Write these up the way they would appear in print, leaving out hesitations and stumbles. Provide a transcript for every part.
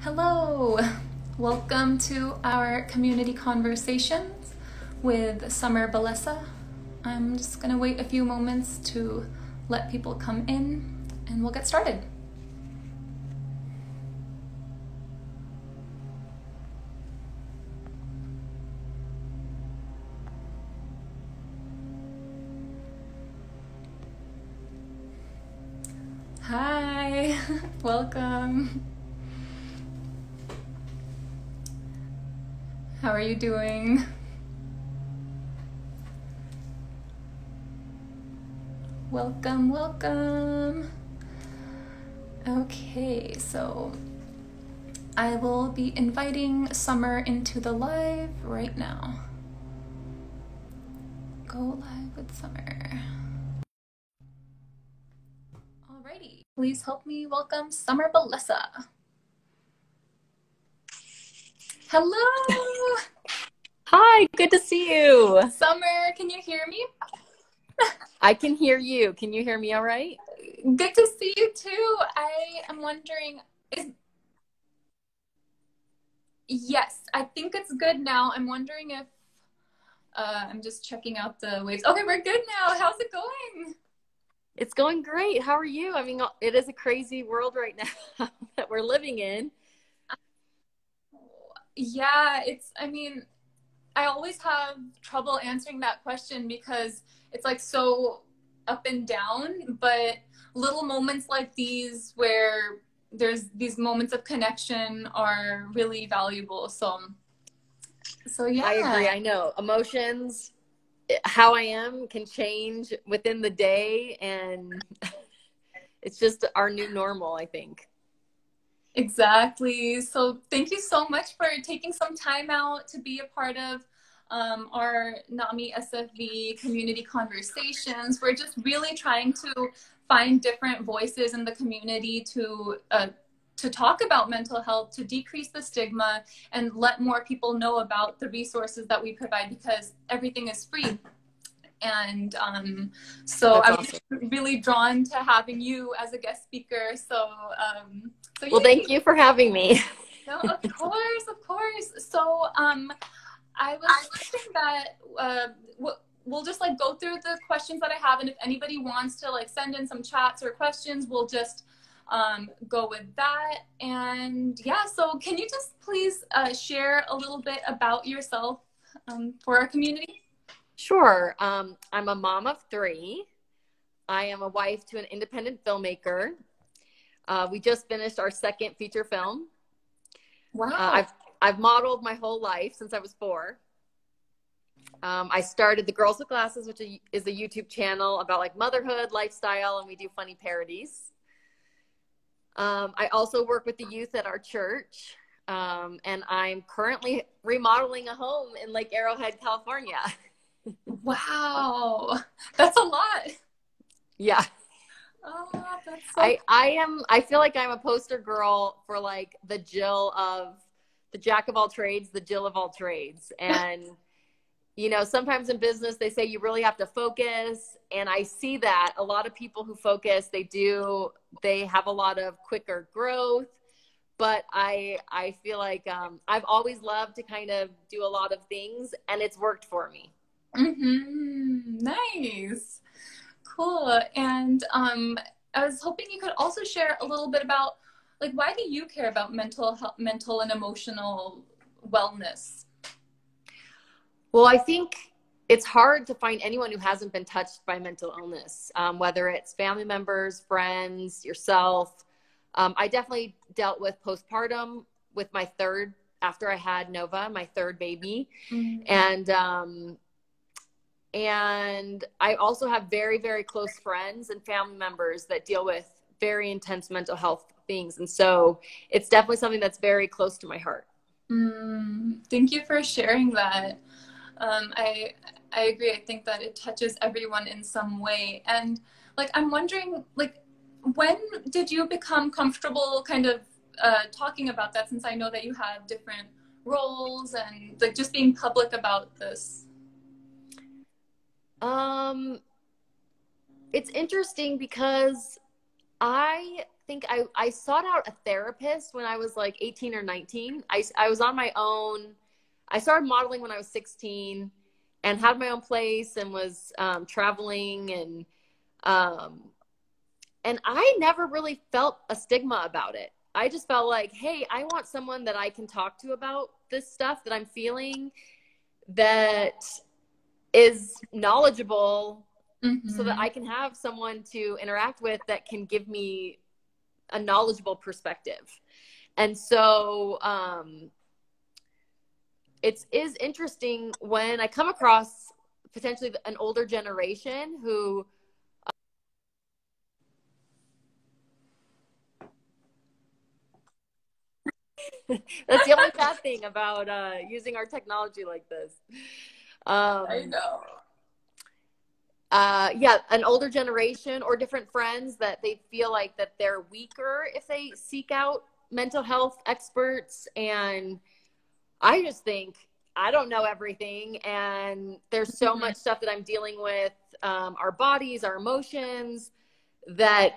Hello, welcome to our community conversations with Summer Bellessa. I'm just gonna wait a few moments to let people come in and we'll get started. Hi, welcome. How are you doing? Welcome, welcome. Okay, so I will be inviting Summer into the live right now. Go live with Summer. Alrighty, please help me welcome Summer Bellessa. Hello! Hi, good to see you. Summer, can you hear me? I can hear you. Can you hear me all right? Good to see you too. I am wondering, yes, I think it's good now. I'm wondering if, I'm just checking out the waves. Okay, we're good now. How's it going? It's going great. How are you? I mean, it is a crazy world right now that we're living in. Yeah, I always have trouble answering that question because it's like so up and down, but little moments like these where there's these moments of connection are really valuable. So yeah. I agree. I know emotions, how I am can change within the day, and it's just our new normal, I think. Exactly. So thank you so much for taking some time out to be a part of our NAMI SFV community conversations. We're just really trying to find different voices in the community to talk about mental health, to decrease the stigma, and let more people know about the resources that we provide because everything is free. And so That's I was awesome. really drawn to having you as a guest speaker. So Well, thank you for having me. No, of course, of course. So I was thinking that we'll just like go through the questions that I have, and if anybody wants to like send in some chats or questions, we'll just go with that. And yeah, so can you just please share a little bit about yourself for our community? Sure. I'm a mom of 3. I am a wife to an independent filmmaker. We just finished our 2nd feature film. Wow. I've modeled my whole life since I was 4. I started the Girls with Glasses, which is a YouTube channel about like motherhood, lifestyle, and we do funny parodies. I also work with the youth at our church, and I'm currently remodeling a home in Lake Arrowhead, California. Wow, that's a lot. Yeah. Oh, that's so I feel like I'm a poster girl for like the Jill of the jack of all trades, the Jill of all trades. And, you know, sometimes in business, they say you really have to focus. And I see that a lot of people who focus, they have a lot of quicker growth. But I feel like I've always loved to kind of do a lot of things, and it's worked for me. Mm-hmm. Nice. Cool. And I was hoping you could also share a little bit about like why do you care about mental health, mental and emotional wellness? Well, I think it's hard to find anyone who hasn't been touched by mental illness, whether it's family members, friends, yourself. I definitely dealt with postpartum with my 3rd, after I had Nova, my 3rd baby. Mm-hmm. And I also have very, very close friends and family members that deal with very intense mental health things. And so it's definitely something that's very close to my heart. Thank you for sharing that. I agree. I think that it touches everyone in some way. And like, I'm wondering, like, when did you become comfortable kind of talking about that, since I know that you have different roles and like just being public about this? It's interesting because I think I sought out a therapist when I was like 18 or 19. I was on my own. I started modeling when I was 16 and had my own place and was traveling, and I never really felt a stigma about it. I just felt like, hey, I want someone that I can talk to about this stuff that I'm feeling, that is knowledgeable, so that I can have someone to interact with that can give me a knowledgeable perspective. And so it is interesting when I come across potentially an older generation who that's the only bad thing about using our technology like this. I know. Yeah, an older generation or different friends that they feel like that they're weaker if they seek out mental health experts. And I just think I don't know everything, and there's so much stuff that I'm dealing with, our bodies, our emotions, that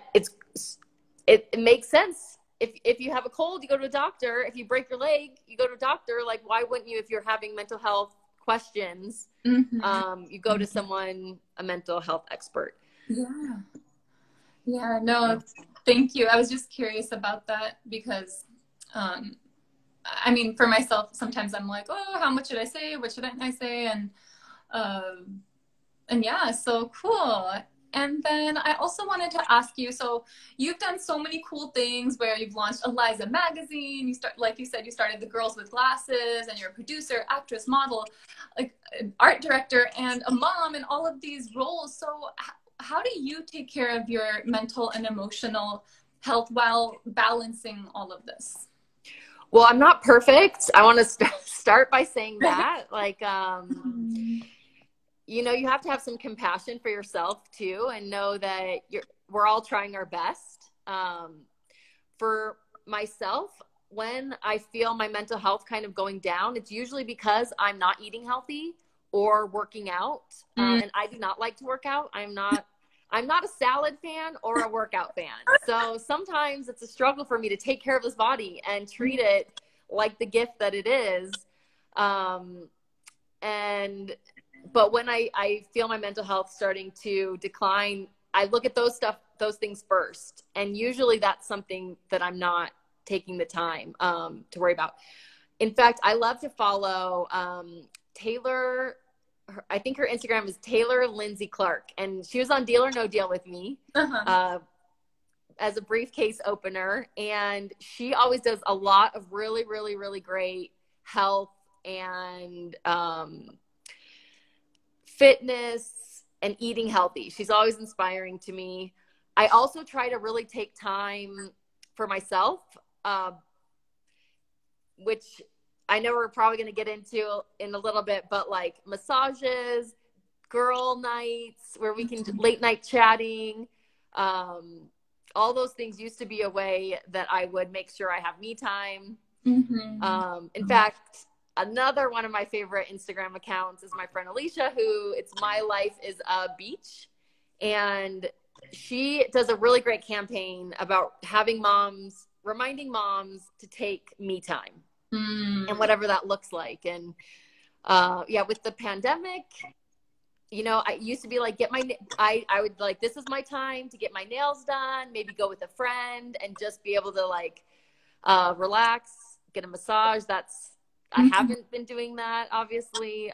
it makes sense. If you have a cold, you go to a doctor. If you break your leg, you go to a doctor. Like, why wouldn't you if you're having mental health questions? You go to someone, a mental health expert. Yeah, no, thank you. I was just curious about that because, I mean, for myself, sometimes I'm like, oh, how much should I say? What shouldn't I say? And yeah, so cool. And then I also wanted to ask you, so you've done so many cool things where you've launched Eliza Magazine, like you said, you started the Girls with Glasses, and you're a producer, actress, model, like art director, and a mom, and all of these roles. So how do you take care of your mental and emotional health while balancing all of this? Well, I'm not perfect. I want to start by saying that. Like, you know, you have to have some compassion for yourself too, and know that we're all trying our best. For myself, when I feel my mental health kind of going down, it's usually because I'm not eating healthy or working out. And I do not like to work out. I'm not a salad fan or a workout fan. So sometimes it's a struggle for me to take care of this body and treat it like the gift that it is. But when I feel my mental health starting to decline, I look at those things first. And usually that's something that I'm not taking the time to worry about. In fact, I love to follow Taylor. I think her Instagram is Taylor Lindsay Clark. And she was on Deal or No Deal with me as a briefcase opener. And she always does a lot of really, really, really great health and fitness and eating healthy. She's always inspiring to me. I also try to really take time for myself, which I know we're probably going to get into in a little bit, but like massages, girl nights where we can late night chatting, all those things used to be a way that I would make sure I have me time. In fact, another one of my favorite Instagram accounts is my friend Alicia, who it's My Life is a Beach. And she does a really great campaign about reminding moms to take me time and whatever that looks like. And yeah, with the pandemic, you know, I used to be like, I would like, this is my time to get my nails done, maybe go with a friend and just be able to like relax, get a massage. I haven't been doing that, obviously.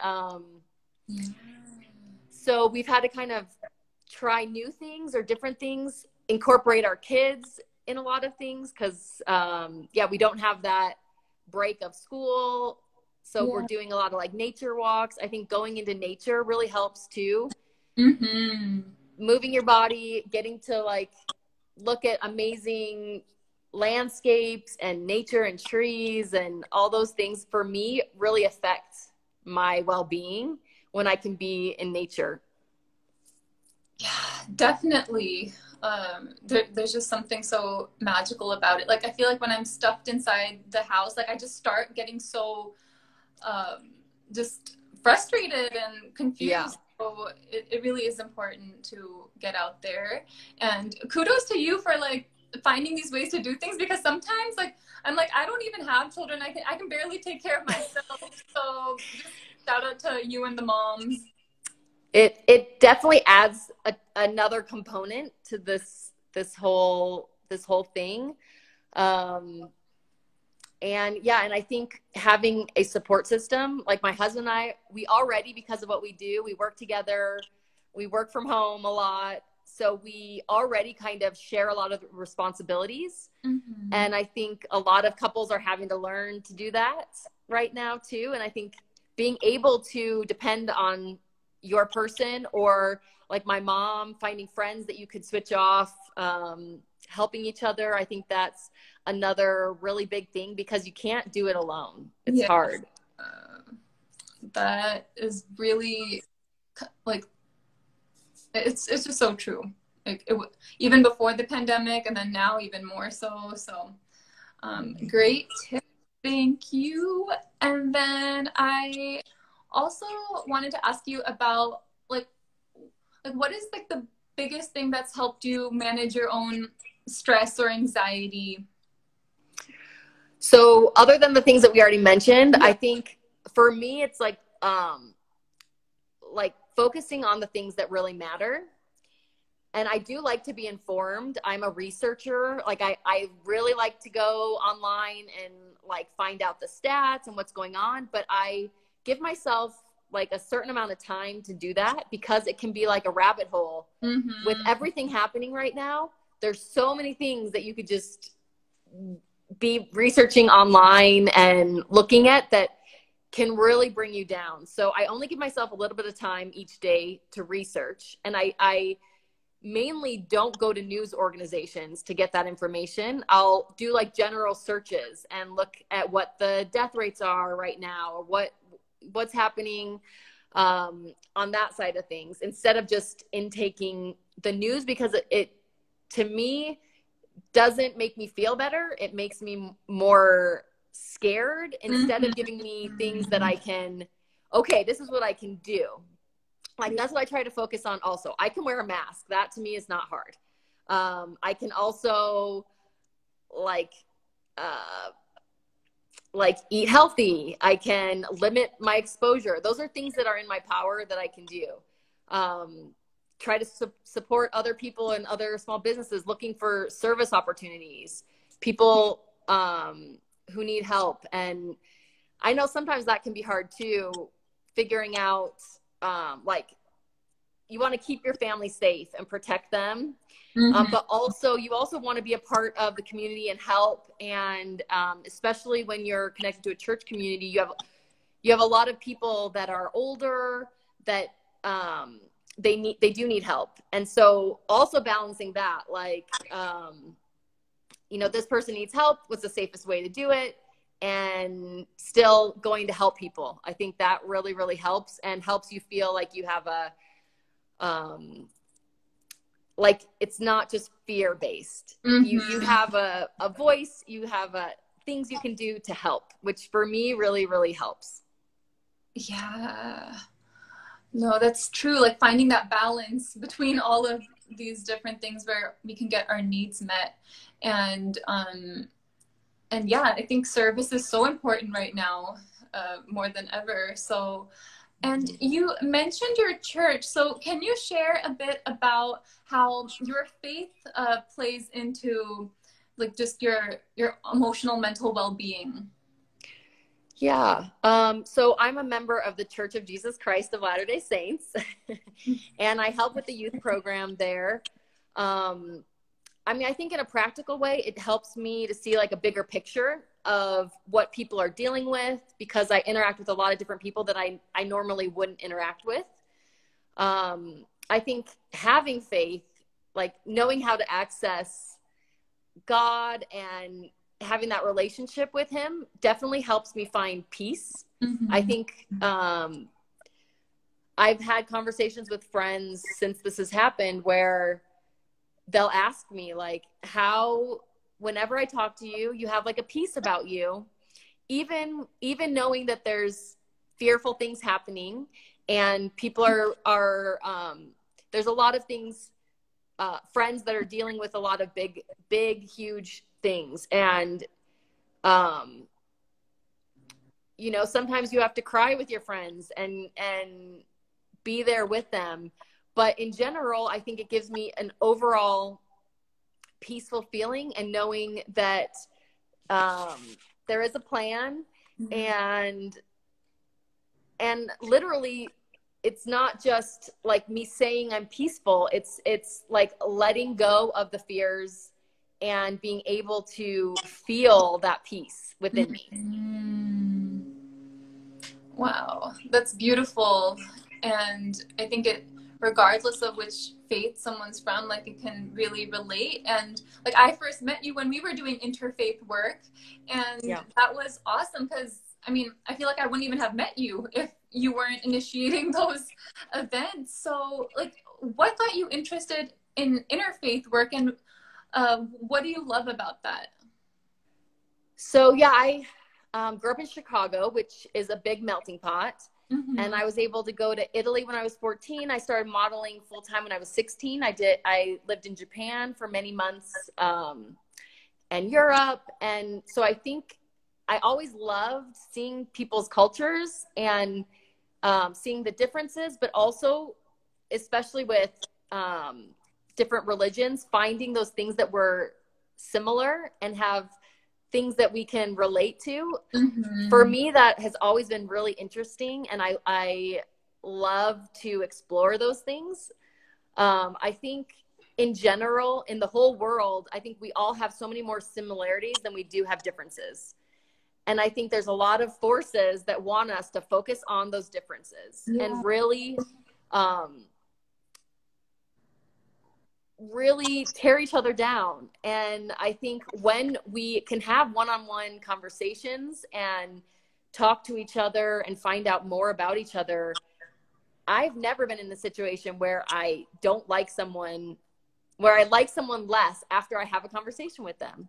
So we've had to kind of try new things or different things, incorporate our kids in a lot of things because, yeah, we don't have that break of school. So we're doing a lot of like nature walks. I think going into nature really helps too. Moving your body, getting to like look at amazing landscapes and nature and trees and all those things for me really affect my well-being when I can be in nature. Yeah, definitely. There's just something so magical about it. Like, I feel like when I'm stuffed inside the house, like I just start getting so just frustrated and confused. So it really is important to get out there. And kudos to you for like finding these ways to do things, because sometimes like I'm like, I don't even have children. I can barely take care of myself. So just shout out to you and the moms. It definitely adds another component to this whole thing. And yeah, and I think having a support system, like my husband and I, we already, because of what we do, we work together, we work from home a lot. So we already kind of share a lot of responsibilities. Mm-hmm. And I think a lot of couples are having to learn to do that right now too. And I think being able to depend on your person, or like my mom, finding friends that you could switch off, helping each other. I think that's another really big thing, because you can't do it alone. It's hard. That is really like, it's just so true. Like even before the pandemic, and then now even more so. So great tip. Thank you. And then I also wanted to ask you about like what is like the biggest thing that's helped you manage your own stress or anxiety? So other than the things that we already mentioned, I think for me, it's like focusing on the things that really matter. And I do like to be informed. I'm a researcher. Like I really like to go online and like find out the stats and what's going on, but I give myself like a certain amount of time to do that, because it can be like a rabbit hole. Mm-hmm. With everything happening right now. There's so many things that you could just be researching online and looking at that can really bring you down. So I only give myself a little bit of time each day to research. And I mainly don't go to news organizations to get that information. I'll do like general searches and look at what the death rates are right now, or what's happening on that side of things, instead of just intaking the news, because it to me doesn't make me feel better. It makes me more scared, instead of giving me things that I can, okay, this is what I can do. Like, that's what I try to focus on. Also, I can wear a mask. That to me is not hard. I can also like eat healthy. I can limit my exposure. Those are things that are in my power that I can do. Try to support other people and other small businesses looking for service opportunities, people who need help. And I know sometimes that can be hard too, figuring out like you want to keep your family safe and protect them. Mm-hmm. But also you also want to be a part of the community and help. And especially when you're connected to a church community, you have a lot of people that are older that they do need help. And so also balancing that, like, this person needs help. What's the safest way to do it? And still going to help people. I think that really, really helps, and helps you feel like you have like it's not just fear-based. Mm-hmm. You have a voice, you have things you can do to help, which for me really, really helps. Yeah. No, that's true. Like finding that balance between all of these different things where we can get our needs met. And yeah, I think service is so important right now, more than ever. So, and you mentioned your church. So can you share a bit about how your faith plays into like just your emotional, mental well-being? Yeah. So I'm a member of the Church of Jesus Christ of Latter-day Saints, and I help with the youth program there. I mean, I think in a practical way, it helps me to see like a bigger picture of what people are dealing with, because I interact with a lot of different people that I normally wouldn't interact with. I think having faith, like knowing how to access God and having that relationship with him, definitely helps me find peace. Mm-hmm. I think I've had conversations with friends since this has happened where they'll ask me like, how, whenever I talk to you, you have like a peace about you, even knowing that there's fearful things happening and people are there's a lot of things friends that are dealing with a lot of big, huge things. And, you know, sometimes you have to cry with your friends and be there with them. But in general, I think it gives me an overall peaceful feeling, and knowing that there is a plan, and literally it's not just like me saying I'm peaceful. It's like letting go of the fears and being able to feel that peace within me. Wow, that's beautiful. And I think it, regardless of which faith someone's from, like it can really relate. And like I first met you when we were doing interfaith work, and that was awesome, because I mean, I feel like I wouldn't even have met you if you weren't initiating those events. So like, what got you interested in interfaith work, and what do you love about that? So yeah, I grew up in Chicago, which is a big melting pot. And I was able to go to Italy when I was 14. I started modeling full time when I was 16. I lived in Japan for many months, and Europe. And so I think I always loved seeing people's cultures and seeing the differences, but also, especially with different religions, finding those things that were similar and have things that we can relate to. For me, that has always been really interesting, and I love to explore those things. I think in general, in the whole world, I think we all have so many more similarities than we do have differences. And I think there's a lot of forces that want us to focus on those differences and really tear each other down. And I think when we can have one-on-one conversations and talk to each other and find out more about each other, I've never been in the situation where I don't like someone, where I like someone less after I have a conversation with them.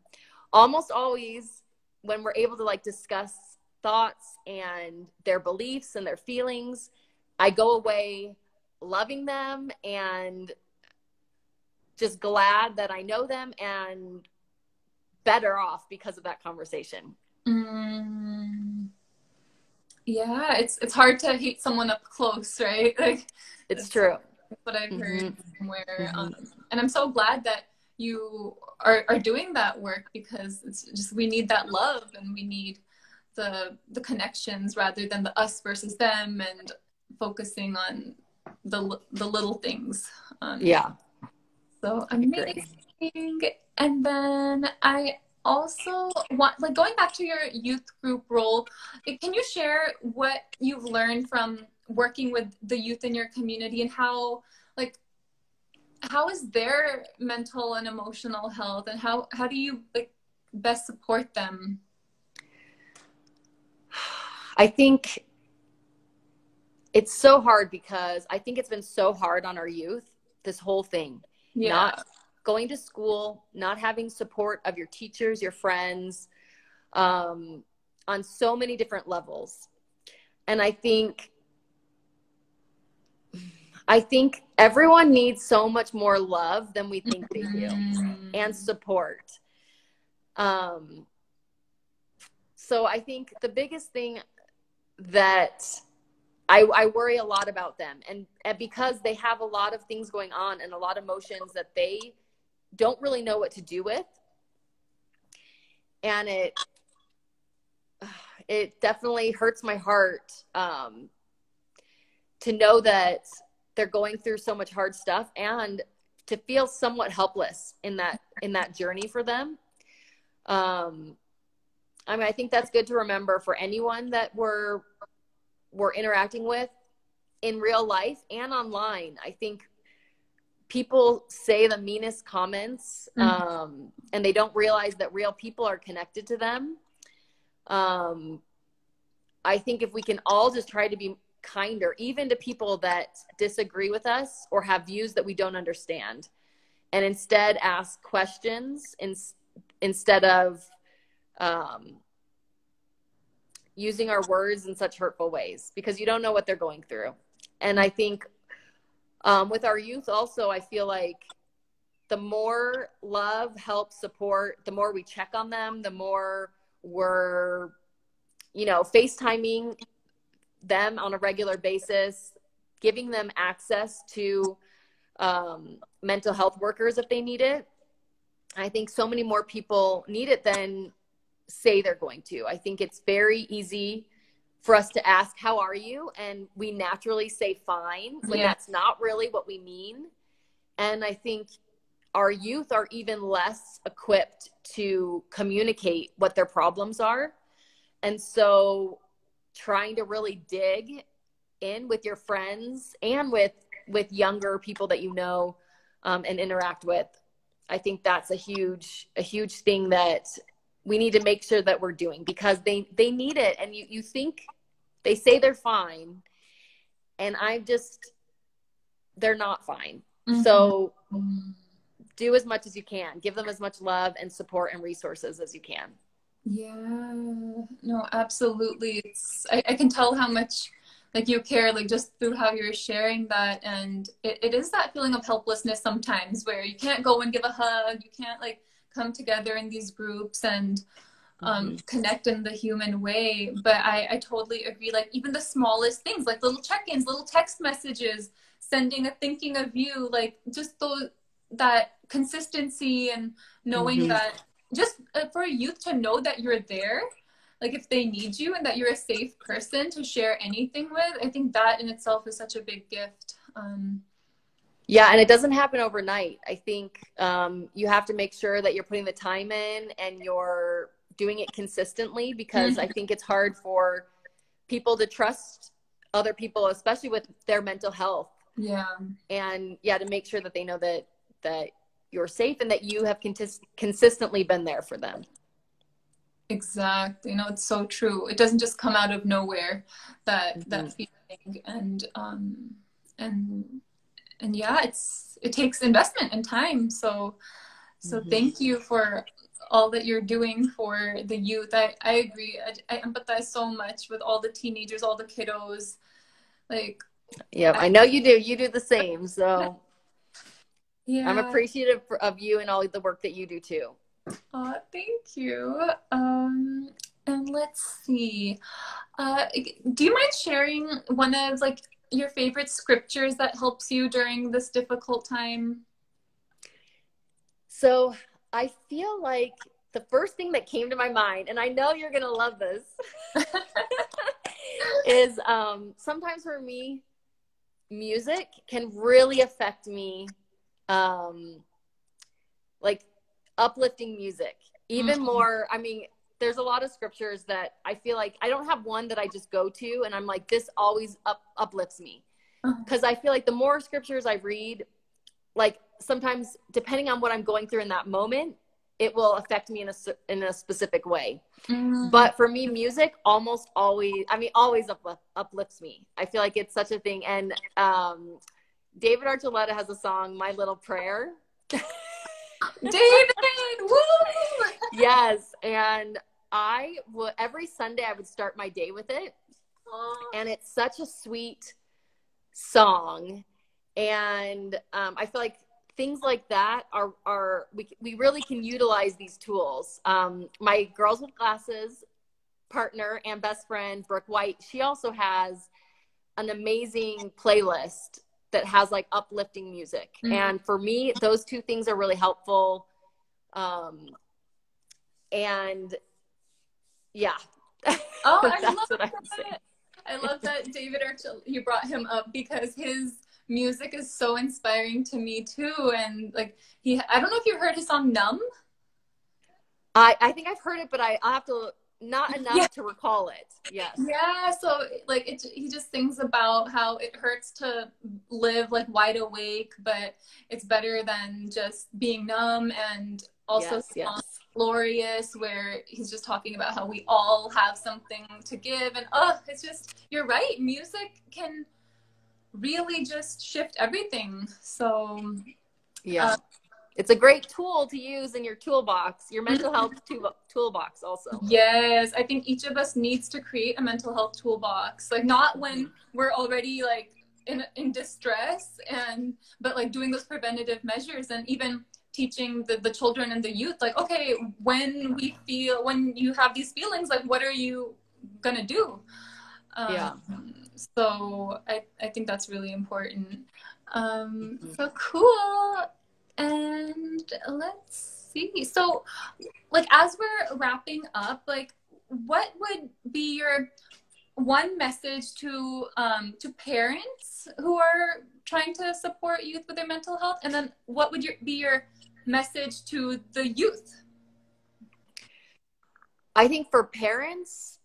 Almost always when we're able to like discuss thoughts and their beliefs and their feelings, I go away loving them and just glad that I know them and better off because of that conversation. Yeah, it's hard to hate someone up close, right? Like, it's true. That's what I've heard somewhere. And I'm so glad that you are doing that work, because it's just, we need that love, and we need the connections rather than the us versus them, and focusing on the little things. So amazing. And then I also want, like, going back to your youth group role, can you share what you've learned from working with the youth in your community, and how is their mental and emotional health, and how do you like best support them? I think it's so hard, because I think it's been so hard on our youth, this whole thing. Not going to school, not having support of your teachers, your friends, on so many different levels. And I think everyone needs so much more love than we think they do, and support. So I think the biggest thing that I worry a lot about them, and because they have a lot of things going on and a lot of emotions that they don't really know what to do with. And it definitely hurts my heart to know that they're going through so much hard stuff, and to feel somewhat helpless in that journey for them. I mean, I think that's good to remember for anyone that we're interacting with in real life and online. I think people say the meanest comments, and they don't realize that real people are connected to them. I think if we can all just try to be kinder, even to people that disagree with us or have views that we don't understand, and instead ask questions instead of using our words in such hurtful ways, because you don't know what they're going through. And I think with our youth also, I feel like the more love, help, support, the more we check on them, the more we're, you know, FaceTiming them on a regular basis, giving them access to mental health workers if they need it. I think so many more people need it than say they're going to. I think it's very easy for us to ask, how are you? And we naturally say fine, when that's not really what we mean. And I think our youth are even less equipped to communicate what their problems are. And so trying to really dig in with your friends and with younger people that you know and interact with, I think that's a huge thing that we need to make sure that we're doing, because they need it. And you think they say they're fine, and they're not fine. Mm-hmm. So do as much as you can, give them as much love and support and resources as you can. Yeah, no, absolutely. I can tell how much like you care, like just through how you're sharing that. And it is that feeling of helplessness sometimes where you can't go and give a hug. You can't like come together in these groups and connect in the human way. But I totally agree. Like even the smallest things, like little check-ins, little text messages, sending a thinking of you, like just that consistency and knowing that just for a youth to know that you're there, like if they need you, and that you're a safe person to share anything with, I think that in itself is such a big gift. Yeah, and it doesn't happen overnight. I think you have to make sure that you're putting the time in and you're doing it consistently, because I think it's hard for people to trust other people, especially with their mental health. Yeah. And yeah, to make sure that they know that you're safe and that you have consistently been there for them. Exactly. No, it's so true. It doesn't just come out of nowhere, that feeling. And yeah, it takes investment and time. So thank you for all that you're doing for the youth. I agree. I empathize so much with all the teenagers, all the kiddos. Like, yeah, I know you do. You do the same. So yeah, I'm appreciative of you and all the work that you do too. Thank you. And let's see. Do you mind sharing one of like your favorite scriptures that helps you during this difficult time? So I feel like the first thing that came to my mind, and I know you're going to love this, is sometimes for me, music can really affect me, like uplifting music. Even more, I mean, there's a lot of scriptures that I feel like I don't have one that I just go to and I'm like, this always uplifts me. Because I feel like the more scriptures I read, like sometimes depending on what I'm going through in that moment, it will affect me in a specific way. But for me, music almost always, always uplifts me. I feel like it's such a thing. And David Archuleta has a song, My Little Prayer. David, woo! Yes, and every Sunday I would start my day with it. And it's such a sweet song. And I feel like things like that we really can utilize these tools. My Girls with Glasses partner and best friend, Brooke White, she also has an amazing playlist that has like uplifting music. And for me, those two things are really helpful. And yeah. I love that David you brought him up, because his music is so inspiring to me too. And like I don't know if you heard his song Numb. I think I've heard it, but I'll have to, not enough to recall it. Yes. Yeah. So like he just sings about how it hurts to live like wide awake, but it's better than just being numb. And also Glorious, where he's just talking about how we all have something to give. And it's just, you're right. Music can really just shift everything. So yeah. It's a great tool to use in your toolbox, your mental health toolbox also. Yes, I think each of us needs to create a mental health toolbox. Like not when we're already like in distress, but like doing those preventative measures. And even teaching the children and the youth, like, okay, when you have these feelings, like, what are you gonna do? Yeah. So I think that's really important. So cool. And let's see. So, like, as we're wrapping up, like, what would be your one message to parents who are trying to support youth with their mental health, and then what would be your message to the youth? I think for parents,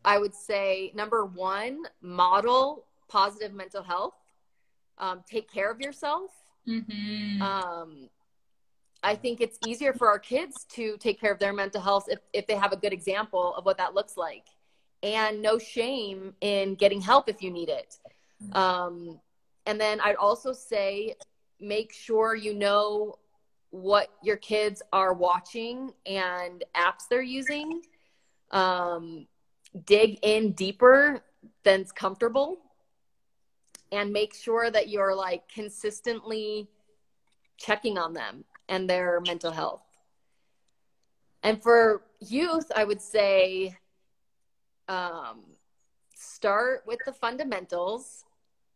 I would say, number one, model positive mental health. Take care of yourself. I think it's easier for our kids to take care of their mental health if they have a good example of what that looks like. And no shame in getting help if you need it. And then I'd also say, make sure you know what your kids are watching and apps they're using. Dig in deeper than's comfortable, and make sure that you're like consistently checking on them and their mental health. And for youth, I would say, start with the fundamentals,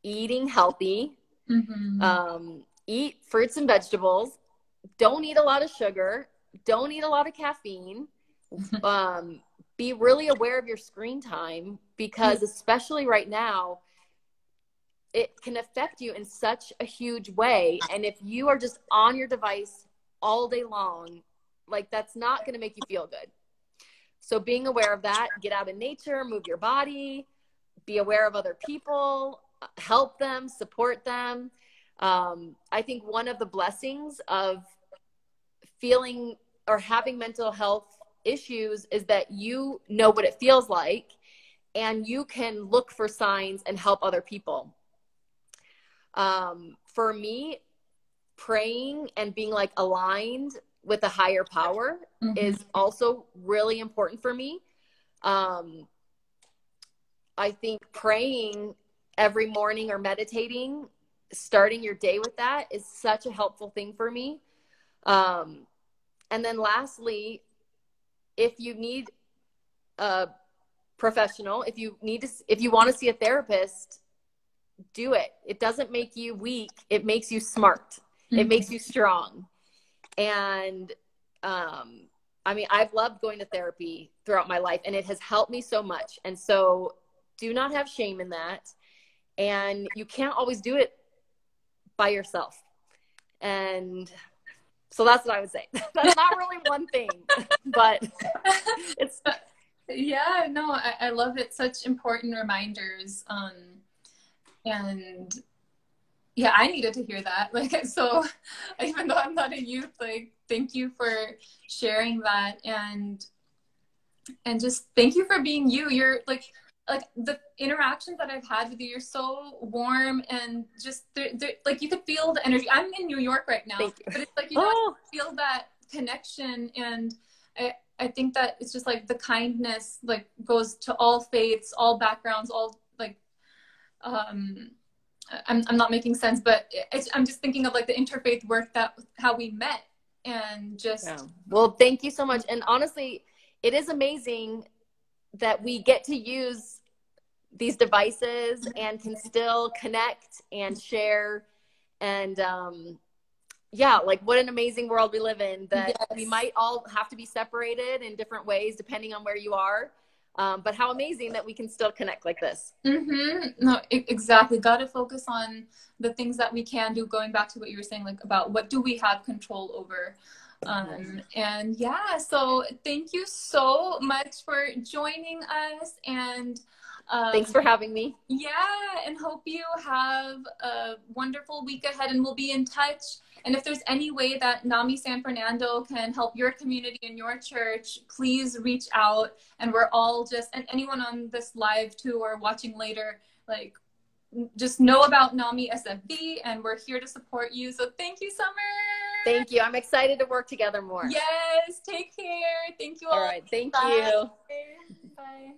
eating healthy, eat fruits and vegetables, don't eat a lot of sugar, don't eat a lot of caffeine, be really aware of your screen time, because especially right now, it can affect you in such a huge way. And if you are just on your device all day long, like, that's not going to make you feel good. So being aware of that, get out in nature, move your body, be aware of other people, help them, support them. I think one of the blessings of feeling or having mental health issues is that you know what it feels like, and you can look for signs and help other people. For me, praying and being like aligned with a higher power is also really important for me. I think praying every morning or meditating, starting your day with that, is such a helpful thing for me. And then lastly, if you need a professional, if you want to see a therapist, do it. It doesn't make you weak. It makes you smart. It makes you strong. And, I mean, I've loved going to therapy throughout my life, and it has helped me so much. And so do not have shame in that. And you can't always do it by yourself. And so that's what I would say. That's not really one thing, but it's. Yeah, no, I love it. Such important reminders. And yeah, I needed to hear that. Like, so even though I'm not a youth, like, thank you for sharing that, and just thank you for being you. You're like the interactions that I've had with you, you're so warm, and just like, you could feel the energy. I'm in New York right now, but it's like, you know, feel that connection. And I think that it's just like the kindness, like, goes to all faiths, all backgrounds, all, like, I'm not making sense, but I'm just thinking of like the interfaith work, that how we met, and just. Yeah. Well, thank you so much. And honestly, it is amazing that we get to use these devices and can still connect and share. And yeah, like, what an amazing world we live in, that we might all have to be separated in different ways depending on where you are. But how amazing that we can still connect like this. No, exactly. Got to focus on the things that we can do, going back to what you were saying, like, about what do we have control over. And yeah, so thank you so much for joining us, and thanks for having me. Yeah, and hope you have a wonderful week ahead, and we'll be in touch. And if there's any way that NAMI San Fernando can help your community and your church, please reach out. And we're all and anyone on this live too, or watching later, like, just know about NAMI SFV, and we're here to support you. So thank you, Summer. Thank you. I'm excited to work together more. Yes, take care. Thank you all. All right, thank Bye. you. Bye.